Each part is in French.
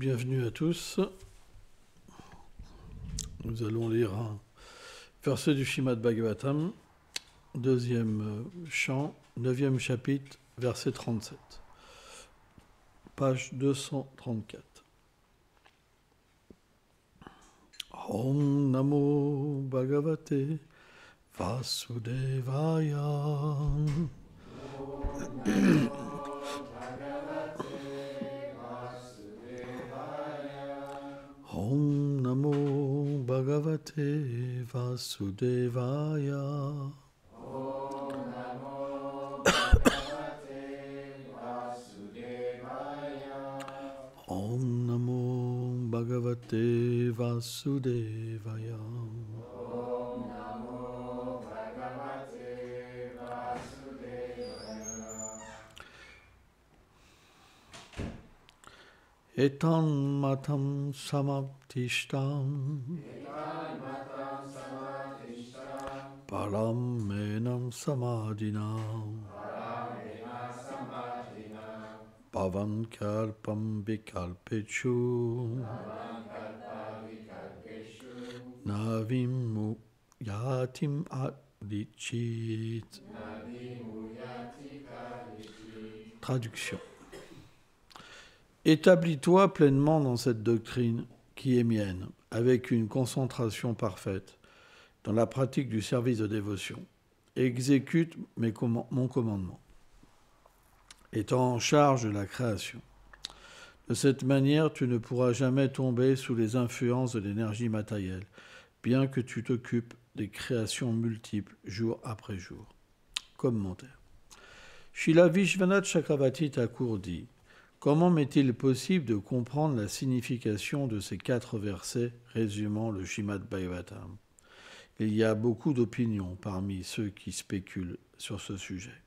Bienvenue à tous. Nous allons lire un verset du Srimad Bhagavatam, deuxième chant, 9e chapitre, verset 37, page 234. Om Namo Bhagavate Vasudevaya. Om Namo Bhagavate Vasudevaya. Om Namo Bhagavate Vasudevaya. Om Namo Bhagavate Vasudevaya. Om Namo Bhagavate Vasudevaya. Etan matam samaptishtam param menam samadhinam pavan kalpam vikalpechu navim yatim adichit. Traduction. Établis-toi pleinement dans cette doctrine qui est mienne, avec une concentration parfaite dans la pratique du service de dévotion. Exécute mon commandement, étant en charge de la création. De cette manière, tu ne pourras jamais tomber sous les influences de l'énergie matérielle, bien que tu t'occupes des créations multiples jour après jour. Commentaire. Srila Vishwanath Chakravarti Thakur dit: comment m'est-il possible de comprendre la signification de ces 4 versets résumant le Srimad Bhagavatam? Il y a beaucoup d'opinions parmi ceux qui spéculent sur ce sujet.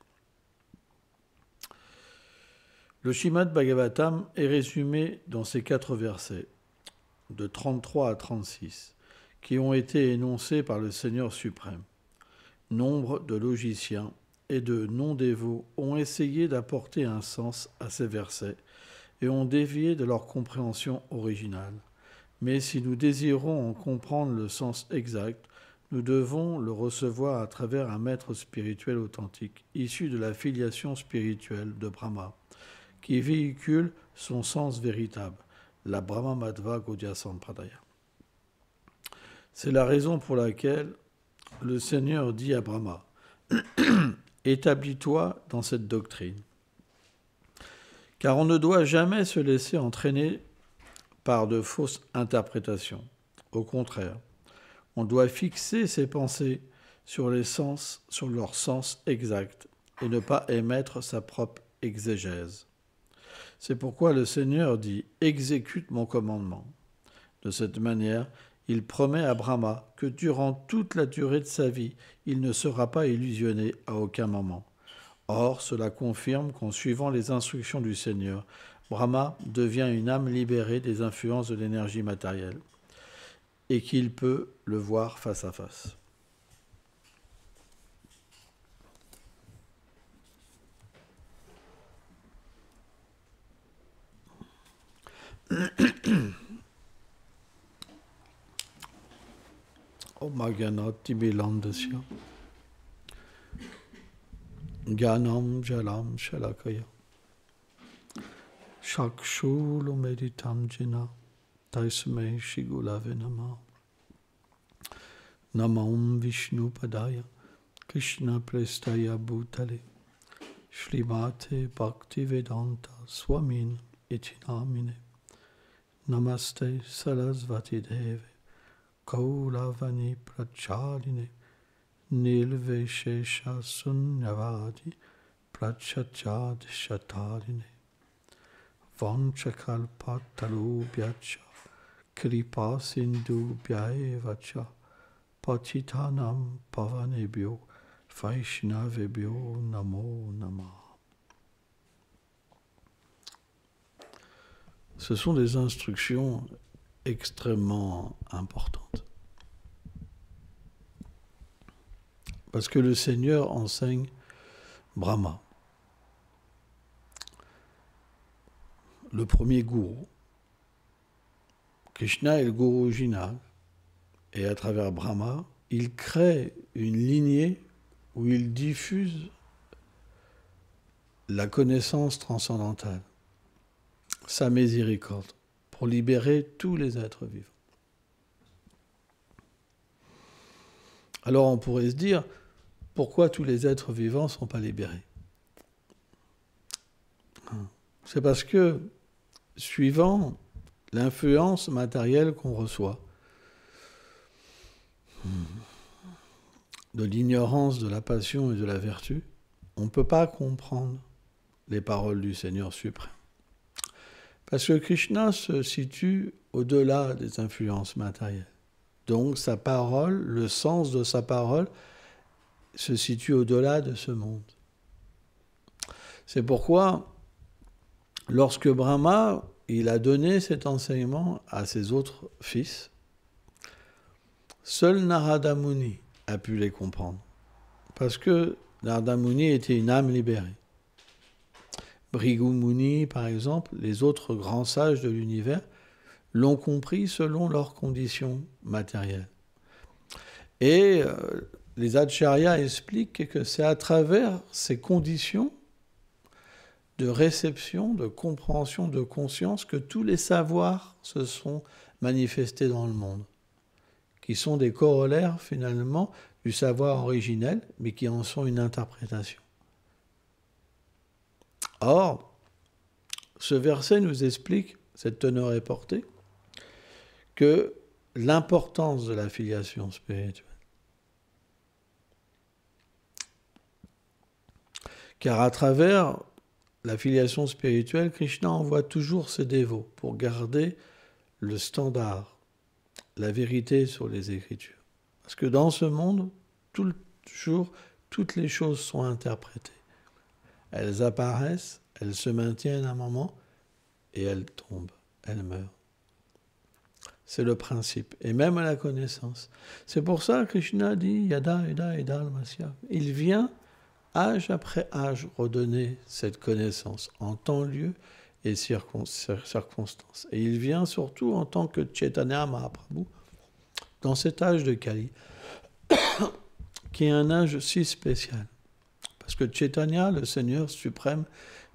Le Srimad Bhagavatam est résumé dans ces 4 versets, de 33 à 36, qui ont été énoncés par le Seigneur suprême. Nombre de logiciens et de non-dévots ont essayé d'apporter un sens à ces versets et ont dévié de leur compréhension originale. Mais si nous désirons en comprendre le sens exact, nous devons le recevoir à travers un maître spirituel authentique, issu de la filiation spirituelle de Brahma, qui véhicule son sens véritable, la Brahma Madhva Gaudiya Sampradaya. C'est la raison pour laquelle le Seigneur dit à Brahma: établis-toi dans cette doctrine. Car on ne doit jamais se laisser entraîner par de fausses interprétations. Au contraire, on doit fixer ses pensées sur leur sens exact et ne pas émettre sa propre exégèse. C'est pourquoi le Seigneur dit « exécute mon commandement ». De cette manière, il promet à Brahma que durant toute la durée de sa vie, il ne sera pas illusionné à aucun moment. Or, cela confirme qu'en suivant les instructions du Seigneur, Brahma devient une âme libérée des influences de l'énergie matérielle et qu'il peut le voir face à face. Omagyanati Milandasya Gyanam Jalam Shalakaya Shakshulu Meditam Jina Taisme Shigulave Nama Namam Vishnu Padaya Krishna Prestaya Bhutale Shrimate Bhakti Vedanta Swamin Itinamine Namaste Sarasvati Deve Kaulavani Prachaline Nilveshesha Sunyavadi Prachachad Shatarine Vanchakalpatarubhyacha Kripa Sindhu Bhyaevacha Patitanam Pavanebhyo Vaishnavebhyo Namo Namah. Ce sont des instructions extrêmement importantes. Parce que le Seigneur enseigne Brahma, le premier gourou. Krishna est le gourou original. Et à travers Brahma, il crée une lignée où il diffuse la connaissance transcendantale, sa miséricorde, pour libérer tous les êtres vivants. Alors on pourrait se dire, pourquoi tous les êtres vivants ne sont pas libérés? C'est parce que, suivant l'influence matérielle qu'on reçoit, de l'ignorance de la passion et de la vertu, on ne peut pas comprendre les paroles du Seigneur suprême. Parce que Krishna se situe au-delà des influences matérielles. Donc sa parole, le sens de sa parole, se situe au-delà de ce monde. C'est pourquoi, lorsque Brahma, il a donné cet enseignement à ses autres fils, seul Narada Muni a pu les comprendre. Parce que Narada Muni était une âme libérée. Bhrigu Muni, par exemple, les autres grands sages de l'univers, l'ont compris selon leurs conditions matérielles. Et les acharyas expliquent que c'est à travers ces conditions de réception, de compréhension, de conscience que tous les savoirs se sont manifestés dans le monde, qui sont des corollaires finalement du savoir originel, mais qui en sont une interprétation. Or, ce verset nous explique, cette teneur est portée, que l'importance de la filiation spirituelle. Car à travers la filiation spirituelle, Krishna envoie toujours ses dévots pour garder le standard, la vérité sur les Écritures. Parce que dans ce monde, toujours, toutes les choses sont interprétées. Elles apparaissent, elles se maintiennent un moment, et elles tombent, elles meurent. C'est le principe. Et même à la connaissance. C'est pour ça que Krishna dit Yada, Yada, Yada, Almasya. Il vient, âge après âge, redonner cette connaissance en temps, lieu et circonstances. Et il vient surtout en tant que Chaitanya Mahaprabhu, dans cet âge de Kali, qui est un âge si spécial. Parce que Chaitanya, le Seigneur suprême,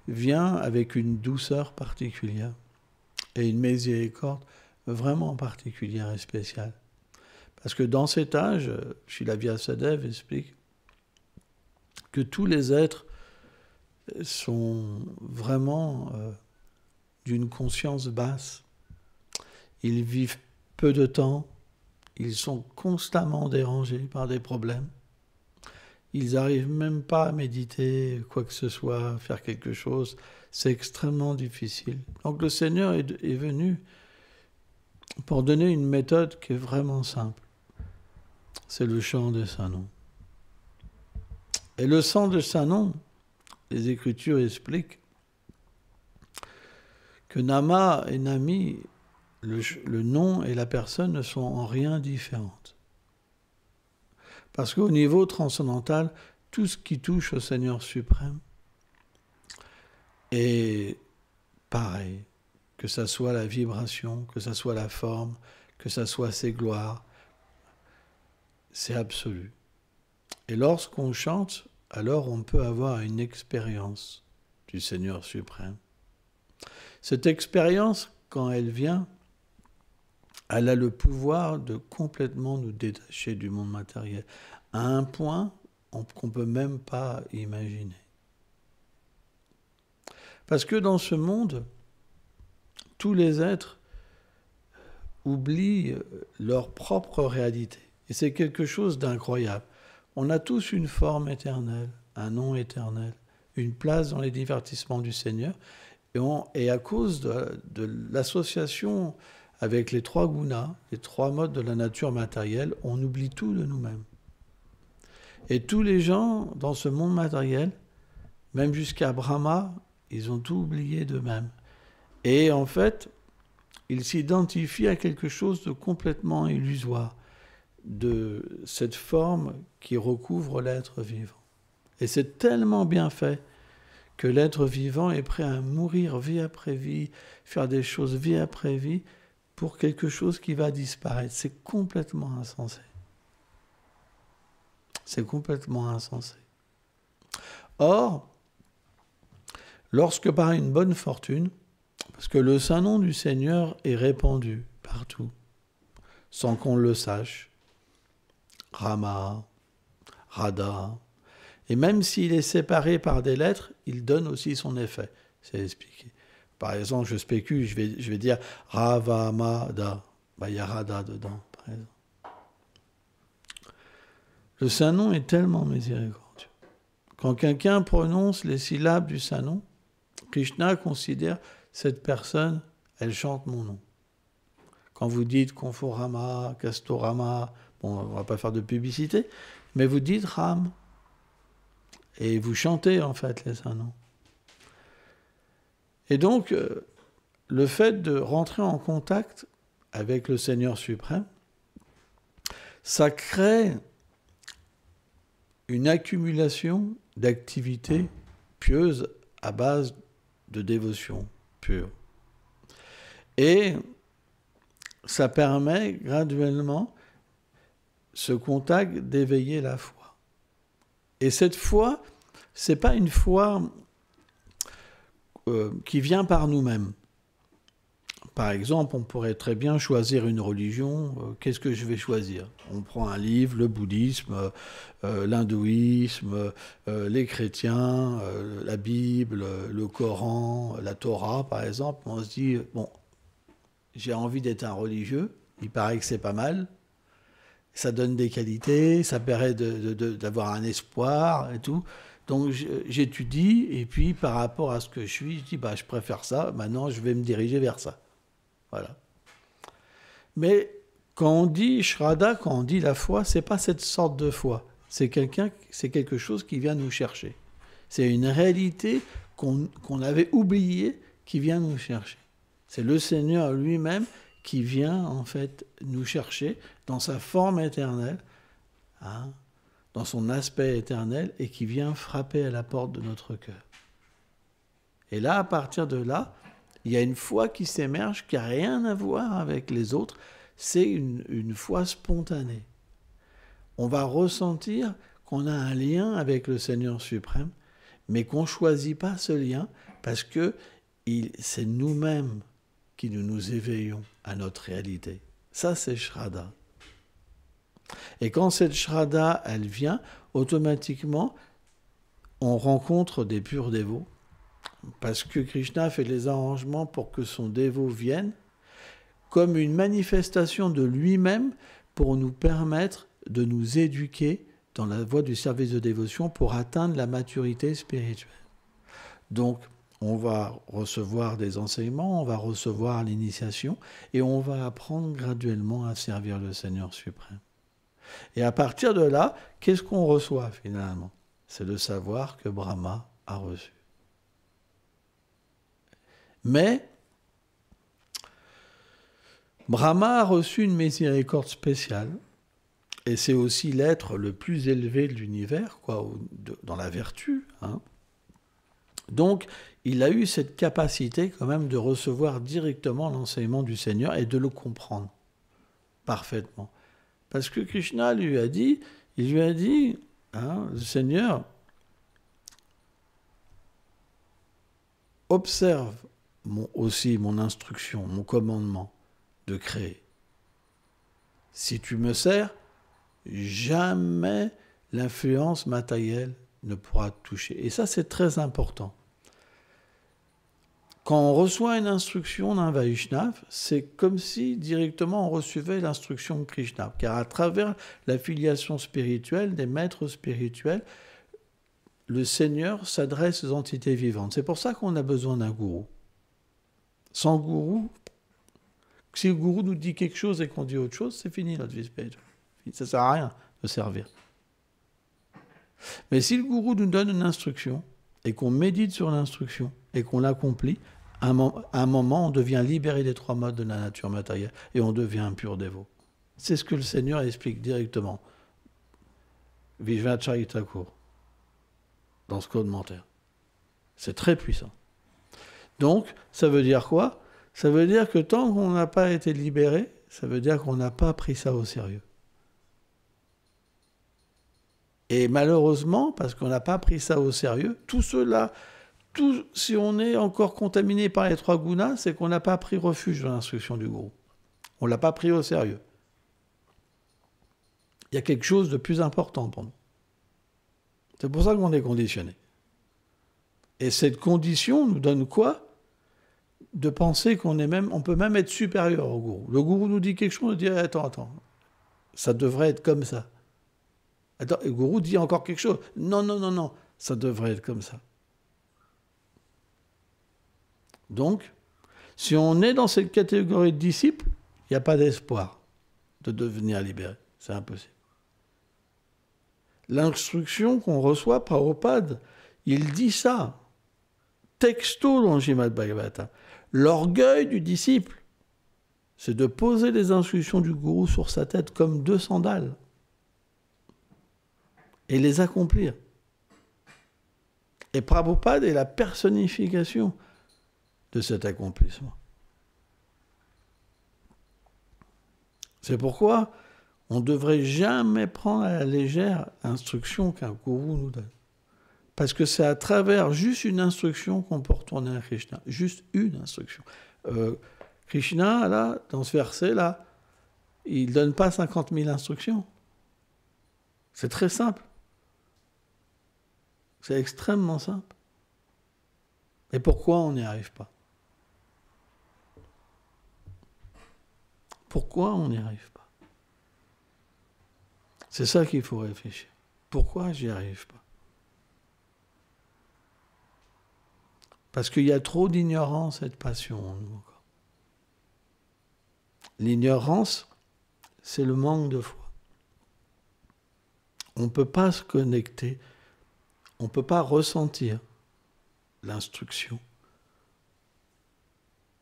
vient avec une douceur particulière et une miséricorde vraiment particulière et spéciale. Parce que dans cet âge, Srila Vyasadeva explique que tous les êtres sont vraiment d'une conscience basse. Ils vivent peu de temps, ils sont constamment dérangés par des problèmes. Ils n'arrivent même pas à méditer quoi que ce soit, faire quelque chose. C'est extrêmement difficile. Donc le Seigneur est venu pour donner une méthode qui est vraiment simple. C'est le chant de saint nom. Et le chant de saint nom, les Écritures expliquent que Nama et Nami, le nom et la personne ne sont en rien différentes. Parce qu'au niveau transcendantal, tout ce qui touche au Seigneur suprême est pareil, que ça soit la vibration, que ça soit la forme, que ça soit ses gloires, c'est absolu. Et lorsqu'on chante, alors on peut avoir une expérience du Seigneur suprême. Cette expérience, quand elle vient, elle a le pouvoir de complètement nous détacher du monde matériel, à un point qu'on ne peut même pas imaginer. Parce que dans ce monde, tous les êtres oublient leur propre réalité. Et c'est quelque chose d'incroyable. On a tous une forme éternelle, un nom éternel, une place dans les divertissements du Seigneur. Et à cause de l'association avec les trois gunas, les trois modes de la nature matérielle, on oublie tout de nous-mêmes. Et tous les gens dans ce monde matériel, même jusqu'à Brahma, ils ont tout oublié d'eux-mêmes. Et en fait, ils s'identifient à quelque chose de complètement illusoire, de cette forme qui recouvre l'être vivant. Et c'est tellement bien fait que l'être vivant est prêt à mourir vie après vie, faire des choses vie après vie, pour quelque chose qui va disparaître. C'est complètement insensé. C'est complètement insensé. Or, lorsque par une bonne fortune, parce que le saint nom du Seigneur est répandu partout, sans qu'on le sache, Rama, Radha, et même s'il est séparé par des lettres, il donne aussi son effet. C'est expliqué. Par exemple, je spécule, je vais dire Ravamada. Il y a Radha dedans, par exemple. Le saint nom est tellement miséricordieux. Quand quelqu'un prononce les syllabes du saint nom, Krishna considère cette personne, elle chante mon nom. Quand vous dites Conforama, Castorama, bon, on ne va pas faire de publicité, mais vous dites Ram. Et vous chantez en fait les saints noms. Et donc, le fait de rentrer en contact avec le Seigneur suprême, ça crée une accumulation d'activités pieuses à base de dévotion pure. Et ça permet graduellement ce contact d'éveiller la foi. Et cette foi, c'est pas une foi qui vient par nous-mêmes. Par exemple, on pourrait très bien choisir une religion. Qu'est-ce que je vais choisir ? On prend un livre, le bouddhisme, l'hindouisme, les chrétiens, la Bible, le Coran, la Torah, par exemple. On se dit, bon, j'ai envie d'être un religieux. Il paraît que c'est pas mal. Ça donne des qualités, ça permet d'avoir un espoir et tout. Donc j'étudie, et puis par rapport à ce que je suis, je dis, je préfère ça, maintenant je vais me diriger vers ça. Voilà. Mais quand on dit Shraddha, quand on dit la foi, c'est pas cette sorte de foi. C'est quelque chose qui vient nous chercher. C'est une réalité qu'on avait oubliée qui vient nous chercher. C'est le Seigneur lui-même qui vient en fait nous chercher dans sa forme éternelle, dans son aspect éternel, et qui vient frapper à la porte de notre cœur. Et là, à partir de là, il y a une foi qui s'émerge, qui n'a rien à voir avec les autres. C'est une foi spontanée. On va ressentir qu'on a un lien avec le Seigneur suprême, mais qu'on ne choisit pas ce lien parce que c'est nous-mêmes qui nous éveillons à notre réalité. Ça, c'est Shraddha. Et quand cette Shraddha, elle vient, automatiquement, on rencontre des purs dévots, parce que Krishna fait les arrangements pour que son dévot vienne, comme une manifestation de lui-même pour nous permettre de nous éduquer dans la voie du service de dévotion pour atteindre la maturité spirituelle. Donc, on va recevoir des enseignements, on va recevoir l'initiation, et on va apprendre graduellement à servir le Seigneur suprême. Et à partir de là, qu'est-ce qu'on reçoit finalement ? C'est le savoir que Brahma a reçu. Mais Brahma a reçu une miséricorde spéciale, et c'est aussi l'être le plus élevé de l'univers, dans la vertu. Donc, il a eu cette capacité quand même de recevoir directement l'enseignement du Seigneur et de le comprendre parfaitement. Parce que Krishna lui a dit, le Seigneur, observe aussi mon instruction, mon commandement de créer. Si tu me sers, jamais l'influence matérielle ne pourra te toucher. Et ça, c'est très important. Quand on reçoit une instruction d'un Vaishnav, c'est comme si directement on recevait l'instruction de Krishna. Car à travers la filiation spirituelle des maîtres spirituels, le Seigneur s'adresse aux entités vivantes. C'est pour ça qu'on a besoin d'un gourou. Sans gourou, si le gourou nous dit quelque chose et qu'on dit autre chose, c'est fini notre vie spirituelle. Ça ne sert à rien de servir. Mais si le gourou nous donne une instruction et qu'on médite sur l'instruction et qu'on l'accomplit, à un moment, on devient libéré des trois modes de la nature matérielle et on devient un pur dévot. C'est ce que le Seigneur explique directement. Vishvacharya Thakur, dans ce commentaire. C'est très puissant. Donc, ça veut dire quoi ? Ça veut dire que tant qu'on n'a pas été libéré, ça veut dire qu'on n'a pas pris ça au sérieux. Et malheureusement, parce qu'on n'a pas pris ça au sérieux, tout cela, si on est encore contaminé par les 3 gunas, c'est qu'on n'a pas pris refuge dans l'instruction du gourou. On ne l'a pas pris au sérieux. Il y a quelque chose de plus important pour nous. C'est pour ça qu'on est conditionné. Et cette condition nous donne quoi? De penser on peut même être supérieur au gourou. Le gourou nous dit quelque chose, on dit attends, ça devrait être comme ça. Attends, le gourou dit encore quelque chose. Non, ça devrait être comme ça. Donc, si on est dans cette catégorie de disciples, il n'y a pas d'espoir de devenir libéré. C'est impossible. L'instruction qu'on reçoit, Prabhupada, il dit ça, texto dans le Srimad Bhagavatam. L'orgueil du disciple, c'est de poser les instructions du gourou sur sa tête comme 2 sandales et les accomplir. Et Prabhupada est la personnification de cet accomplissement. C'est pourquoi on ne devrait jamais prendre à la légère l'instruction qu'un gourou nous donne. Parce que c'est à travers juste une instruction qu'on peut retourner à Krishna. Juste une instruction. Krishna, là, dans ce verset-là, il ne donne pas 50 000 instructions. C'est très simple. C'est extrêmement simple. Et pourquoi on n'y arrive pas? Pourquoi on n'y arrive pas? C'est ça qu'il faut réfléchir. Pourquoi j'y arrive pas? Parce qu'il y a trop d'ignorance et de passion en nous encore. L'ignorance, c'est le manque de foi. On ne peut pas se connecter, on ne peut pas ressentir l'instruction.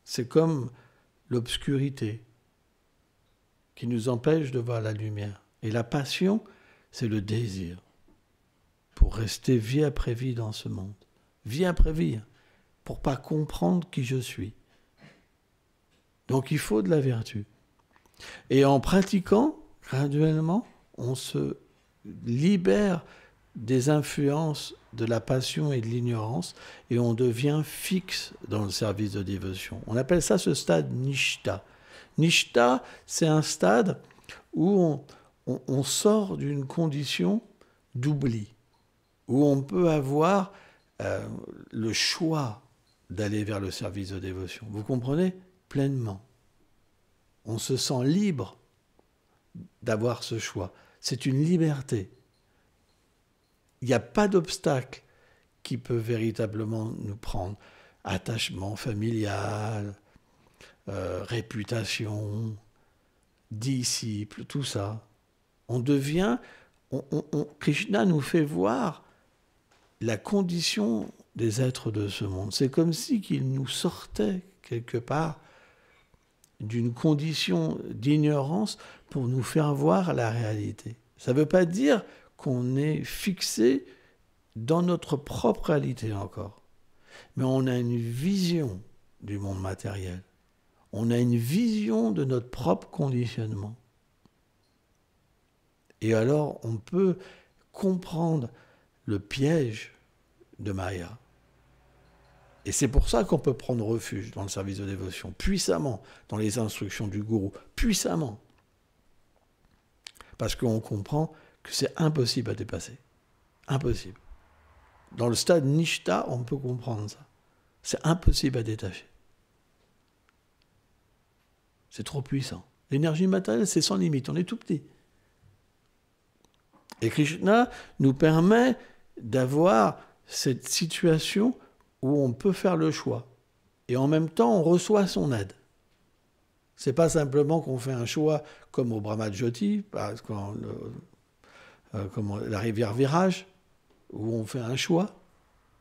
C'est comme l'obscurité qui nous empêche de voir la lumière. Et la passion, c'est le désir pour rester vie après vie dans ce monde. Vie après vie, pour ne pas comprendre qui je suis. Donc il faut de la vertu. Et en pratiquant, graduellement, on se libère des influences de la passion et de l'ignorance et on devient fixe dans le service de dévotion. On appelle ça ce stade Nishta. Nishta, c'est un stade où on sort d'une condition d'oubli, où on peut avoir le choix d'aller vers le service de dévotion. Vous comprenez? Pleinement. On se sent libre d'avoir ce choix. C'est une liberté. Il n'y a pas d'obstacle qui peut véritablement nous prendre. Attachement familial, réputation, disciple, tout ça. On devient... Krishna nous fait voir la condition des êtres de ce monde. C'est comme si qu'il nous sortait quelque part d'une condition d'ignorance pour nous faire voir la réalité. Ça ne veut pas dire qu'on est fixé dans notre propre réalité encore. Mais on a une vision du monde matériel. On a une vision de notre propre conditionnement. Et alors, on peut comprendre le piège de Maya. Et c'est pour ça qu'on peut prendre refuge dans le service de dévotion, puissamment, dans les instructions du gourou, puissamment. Parce qu'on comprend que c'est impossible à dépasser. Impossible. Dans le stade Nishta, on peut comprendre ça. C'est impossible à détacher. C'est trop puissant. L'énergie matérielle, c'est sans limite. On est tout petit. Et Krishna nous permet d'avoir cette situation où on peut faire le choix. Et en même temps, on reçoit son aide. Ce n'est pas simplement qu'on fait un choix comme au Brahmajyoti, comme la rivière Virage, où on fait un choix.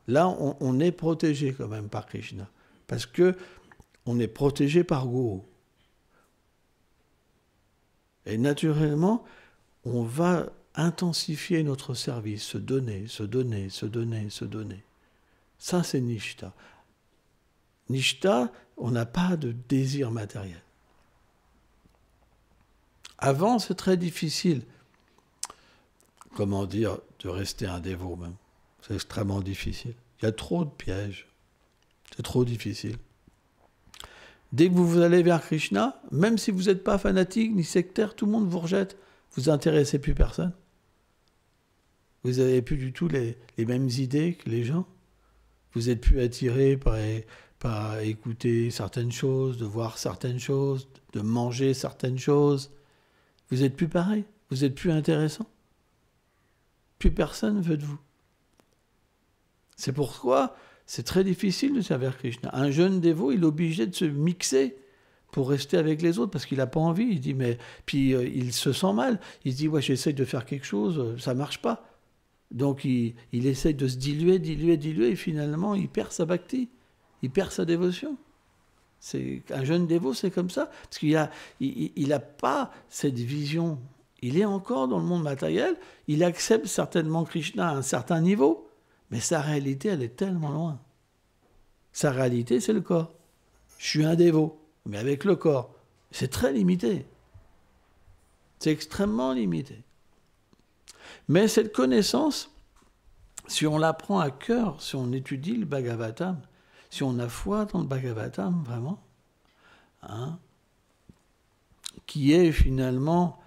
Là, on est protégé quand même par Krishna. Parce qu'on est protégé par Guru. Et naturellement, on va intensifier notre service, se donner, se donner, se donner, se donner. Ça, c'est Nishta. Nishta, on n'a pas de désir matériel. Avant, c'est très difficile, comment dire, de rester un dévot même. C'est extrêmement difficile. Il y a trop de pièges. C'est trop difficile. Dès que vous allez vers Krishna, même si vous n'êtes pas fanatique ni sectaire, tout le monde vous rejette. Vous n'intéressez plus personne. Vous n'avez plus du tout les mêmes idées que les gens. Vous n'êtes plus attiré par écouter certaines choses, de voir certaines choses, de manger certaines choses. Vous n'êtes plus pareil. Vous n'êtes plus intéressant. Plus personne ne veut de vous. C'est pourquoi c'est très difficile de servir Krishna. Un jeune dévot, il est obligé de se mixer pour rester avec les autres parce qu'il n'a pas envie. Il dit, mais puis il se sent mal. Il se dit, ouais, j'essaye de faire quelque chose, ça ne marche pas. Donc il essaye de se diluer, et finalement il perd sa bhakti, il perd sa dévotion. Un jeune dévot, c'est comme ça, parce qu'il a pas cette vision. Il est encore dans le monde matériel, il accepte certainement Krishna à un certain niveau, mais sa réalité, elle est tellement loin. Sa réalité, c'est le corps. Je suis un dévot, mais avec le corps. C'est très limité. C'est extrêmement limité. Mais cette connaissance, si on la prend à cœur, si on étudie le Bhagavatam, si on a foi dans le Bhagavatam, vraiment, qui est finalement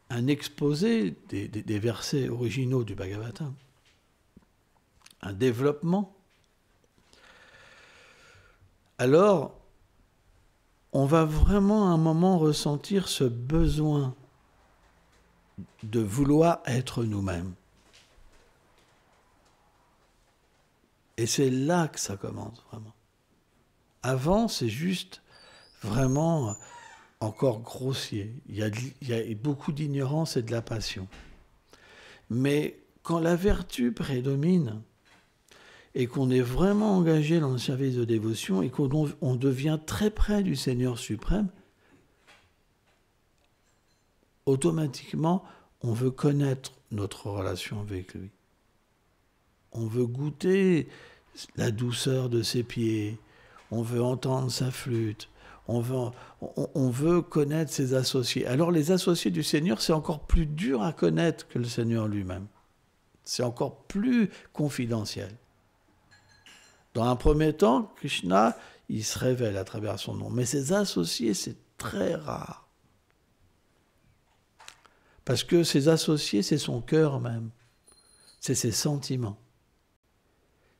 un exposé des versets originaux du Bhagavatam, un développement, alors on va vraiment à un moment ressentir ce besoin de vouloir être nous-mêmes. Et c'est là que ça commence, vraiment. Avant, c'est juste vraiment encore grossier. Il y a beaucoup d'ignorance et de la passion. Mais quand la vertu prédomine et qu'on est vraiment engagé dans le service de dévotion et qu'on devient très près du Seigneur suprême, automatiquement, on veut connaître notre relation avec lui. On veut goûter la douceur de ses pieds, on veut entendre sa flûte, on veut connaître ses associés. Alors les associés du Seigneur, c'est encore plus dur à connaître que le Seigneur lui-même. C'est encore plus confidentiel. Dans un premier temps, Krishna, il se révèle à travers son nom. Mais ses associés, c'est très rare. Parce que ses associés, c'est son cœur même. C'est ses sentiments.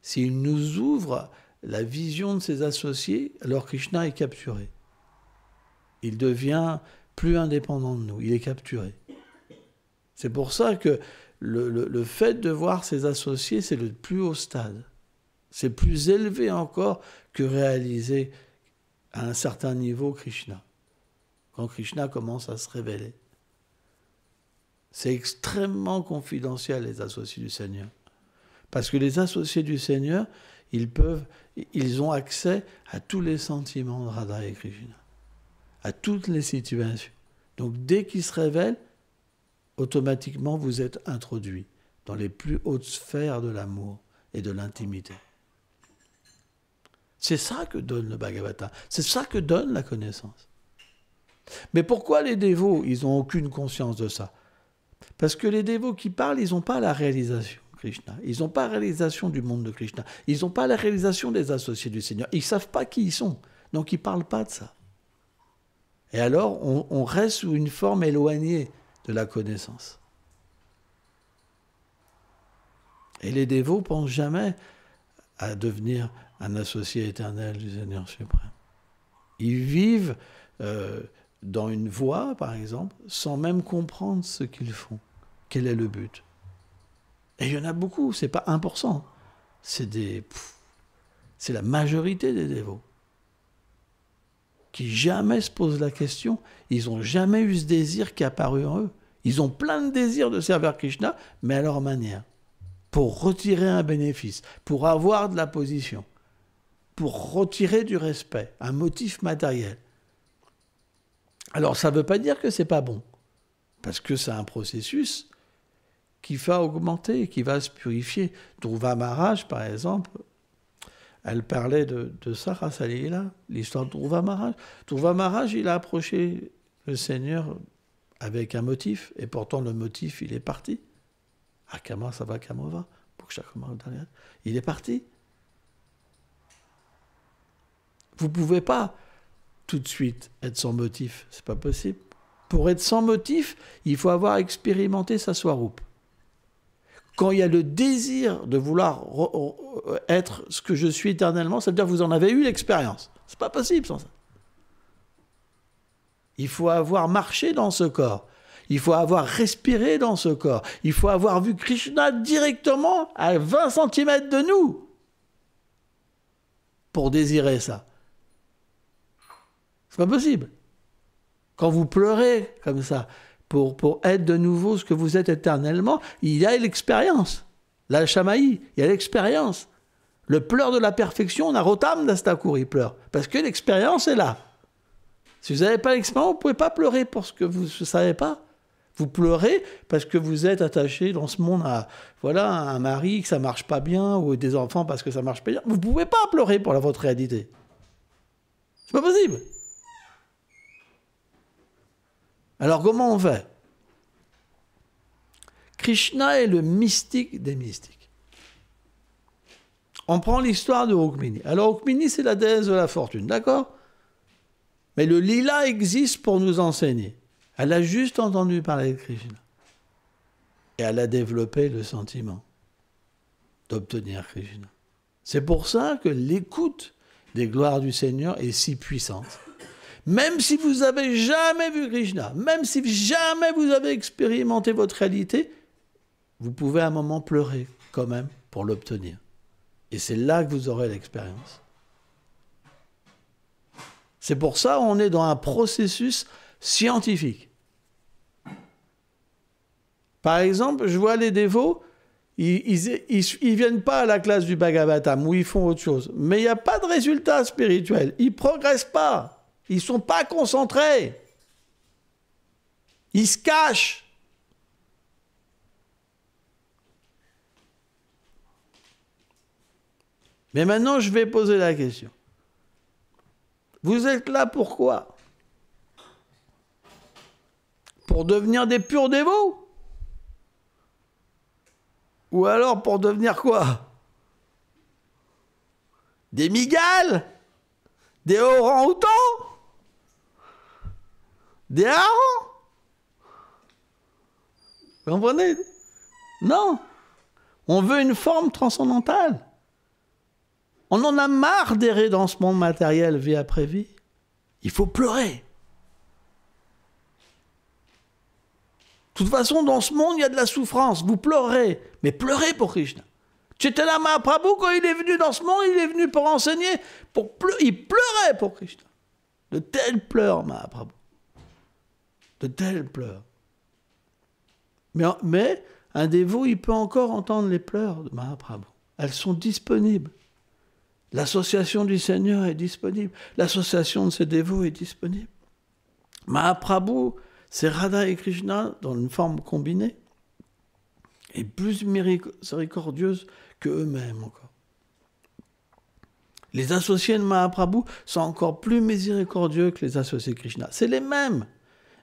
S'il nous ouvre la vision de ses associés, alors Krishna est capturé. Il devient plus indépendant de nous. Il est capturé. C'est pour ça que le fait de voir ses associés, c'est le plus haut stade. C'est plus élevé encore que réaliser à un certain niveau Krishna. Quand Krishna commence à se révéler. C'est extrêmement confidentiel, les associés du Seigneur. Parce que les associés du Seigneur, ils ont accès à tous les sentiments de Radha et Krishna, à toutes les situations. Donc dès qu'ils se révèlent, automatiquement vous êtes introduit dans les plus hautes sphères de l'amour et de l'intimité. C'est ça que donne le Bhagavatam, c'est ça que donne la connaissance. Mais pourquoi les dévots, ils n'ont aucune conscience de ça? Parce que les dévots qui parlent, ils n'ont pas la réalisation de Krishna. Ils n'ont pas la réalisation du monde de Krishna. Ils n'ont pas la réalisation des associés du Seigneur. Ils ne savent pas qui ils sont. Donc ils ne parlent pas de ça. Et alors, on reste sous une forme éloignée de la connaissance. Et les dévots ne pensent jamais à devenir un associé éternel du Seigneur suprême. Ils vivent dans une voie, par exemple, sans même comprendre ce qu'ils font. Quel est le but? Et il y en a beaucoup, c'est pas 1%. C'est la majorité des dévots qui jamais se posent la question. Ils n'ont jamais eu ce désir qui est apparu en eux. Ils ont plein de désirs de servir Krishna, mais à leur manière. Pour retirer un bénéfice, pour avoir de la position, pour retirer du respect, un motif matériel. Alors, ça ne veut pas dire que ce n'est pas bon, parce que c'est un processus qui va augmenter, qui va se purifier. Dhruva Maharaj, par exemple, elle parlait de Sarah Salila, l'histoire de Dhruva Maharaj. Dhruva Maharaj, il a approché le Seigneur avec un motif, et pourtant le motif, il est parti. Akama Sava Kamova, il est parti. Vous ne pouvez pas tout de suite être sans motif, c'est pas possible. Pour être sans motif, il faut avoir expérimenté sa swarup. Quand il y a le désir de vouloir être ce que je suis éternellement, ça veut dire que vous en avez eu l'expérience. C'est pas possible sans ça. Il faut avoir marché dans ce corps. Il faut avoir respiré dans ce corps. Il faut avoir vu Krishna directement à 20 cm de nous pour désirer ça. C'est pas possible. Quand vous pleurez comme ça, pour être de nouveau ce que vous êtes éternellement, il y a l'expérience. La Shamaï, il y a l'expérience. Le pleur de la perfection, Narotam d'Astakur, il pleure. Parce que l'expérience est là. Si vous n'avez pas l'expérience, vous ne pouvez pas pleurer pour ce que vous ne savez pas. Vous pleurez parce que vous êtes attaché dans ce monde à un mari que ça ne marche pas bien, ou des enfants parce que ça ne marche pas bien. Vous ne pouvez pas pleurer pour votre réalité. C'est pas possible. Alors comment on fait? Krishna est le mystique des mystiques. On prend l'histoire de Rukmini. Alors Rukmini, c'est la déesse de la fortune, d'accord? Mais le lila existe pour nous enseigner. Elle a juste entendu parler de Krishna. Et elle a développé le sentiment d'obtenir Krishna. C'est pour ça que l'écoute des gloires du Seigneur est si puissante. Même si vous n'avez jamais vu Krishna, même si jamais vous avez expérimenté votre réalité, vous pouvez à un moment pleurer quand même pour l'obtenir. Et c'est là que vous aurez l'expérience. C'est pour ça qu'on est dans un processus scientifique. Par exemple, je vois les dévots, ils viennent pas à la classe du Bhagavatam où ils font autre chose. Mais il n'y a pas de résultat spirituel. Ils ne progressent pas. Ils ne sont pas concentrés. Ils se cachent. Mais maintenant, je vais poser la question. Vous êtes là pourquoi? Pour devenir des purs dévots? Ou alors pour devenir quoi? Des migales? Des orang-outans? Des harengs? Vous comprenez? Non. On veut une forme transcendantale. On en a marre d'errer dans ce monde matériel vie après vie. Il faut pleurer. De toute façon, dans ce monde, il y a de la souffrance. Vous pleurez. Mais pleurez pour Krishna. Chaitanya Mahaprabhu, quand il est venu dans ce monde, il est venu pour enseigner. Il pleurait pour Krishna. De tels pleurs, Mahaprabhu. De tels pleurs. Mais un dévot, il peut encore entendre les pleurs de Mahaprabhu. Elles sont disponibles. L'association du Seigneur est disponible. L'association de ses dévots est disponible. Mahaprabhu, c'est Radha et Krishna dans une forme combinée et plus miséricordieuse que eux-mêmes encore. Les associés de Mahaprabhu sont encore plus miséricordieux que les associés de Krishna. C'est les mêmes,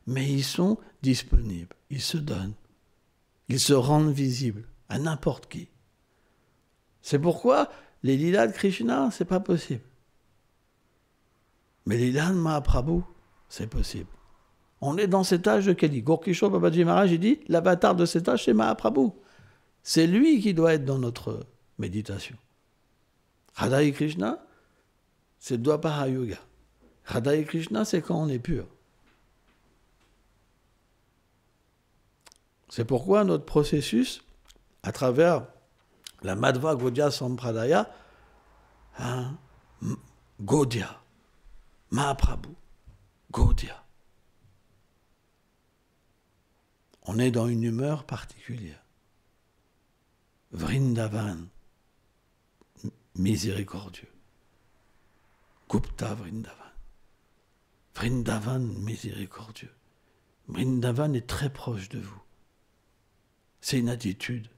mais ils sont disponibles. Ils se donnent. Ils se rendent visibles à n'importe qui. C'est pourquoi les lilas de Krishna, c'est pas possible. Mais les lilas de Mahaprabhu, c'est possible. On est dans cet âge de Kali. Gorkishore Babaji Maharaj, il dit, l'avatar de cet âge, c'est Mahaprabhu. C'est lui qui doit être dans notre méditation. Radha et Krishna, c'est Dwapara Yuga. Radha et Krishna, c'est quand on est pur. C'est pourquoi notre processus, à travers la Madhva Gaudiya Sampradaya, Gaudiya, Mahaprabhu, Gaudiya. On est dans une humeur particulière. Vrindavan, miséricordieux. Gupta Vrindavan. Vrindavan, miséricordieux. Vrindavan est très proche de vous. C'est une attitude.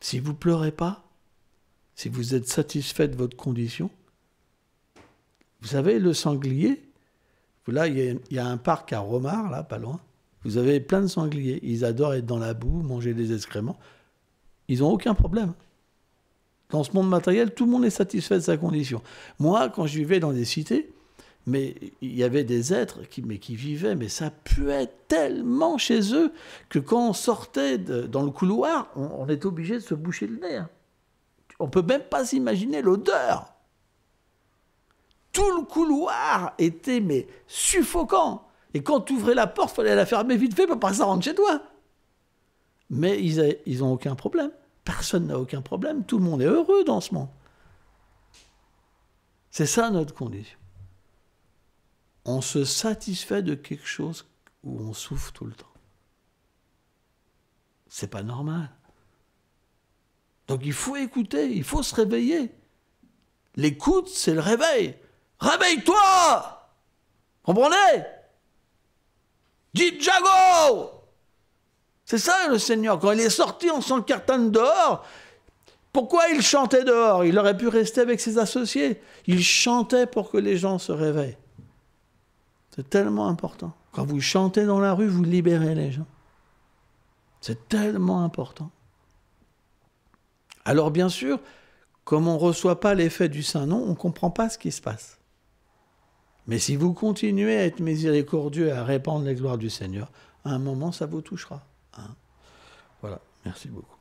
Si vous ne pleurez pas, si vous êtes satisfait de votre condition, vous savez, le sanglier, là, il y a un parc à Romar, là, pas loin. Vous avez plein de sangliers. Ils adorent être dans la boue, manger des excréments. Ils n'ont aucun problème. Dans ce monde matériel, tout le monde est satisfait de sa condition. Moi, quand je vivais dans des cités, mais il y avait des êtres qui vivaient, mais ça puait tellement chez eux que quand on sortait dans le couloir, on était obligé de se boucher le nez. On ne peut même pas s'imaginer l'odeur. Tout le couloir était mais suffocant. Et quand tu ouvrais la porte, il fallait la fermer vite fait pour pas que ça rentre chez toi. Mais ils n'ont aucun problème. Personne n'a aucun problème. Tout le monde est heureux dans ce monde. C'est ça notre condition. On se satisfait de quelque chose où on souffre tout le temps. C'est pas normal. Donc il faut écouter, il faut se réveiller. L'écoute, c'est le réveil. Réveille-toi! Comprenez? Dites Jago! C'est ça le Seigneur. Quand il est sorti, on sent le carton dehors. Pourquoi il chantait dehors? Il aurait pu rester avec ses associés. Il chantait pour que les gens se réveillent. C'est tellement important. Quand vous chantez dans la rue, vous libérez les gens. C'est tellement important. Alors bien sûr, comme on ne reçoit pas l'effet du Saint-Nom, on ne comprend pas ce qui se passe. Mais si vous continuez à être miséricordieux et à répandre la gloire du Seigneur, à un moment, ça vous touchera. Voilà, merci beaucoup.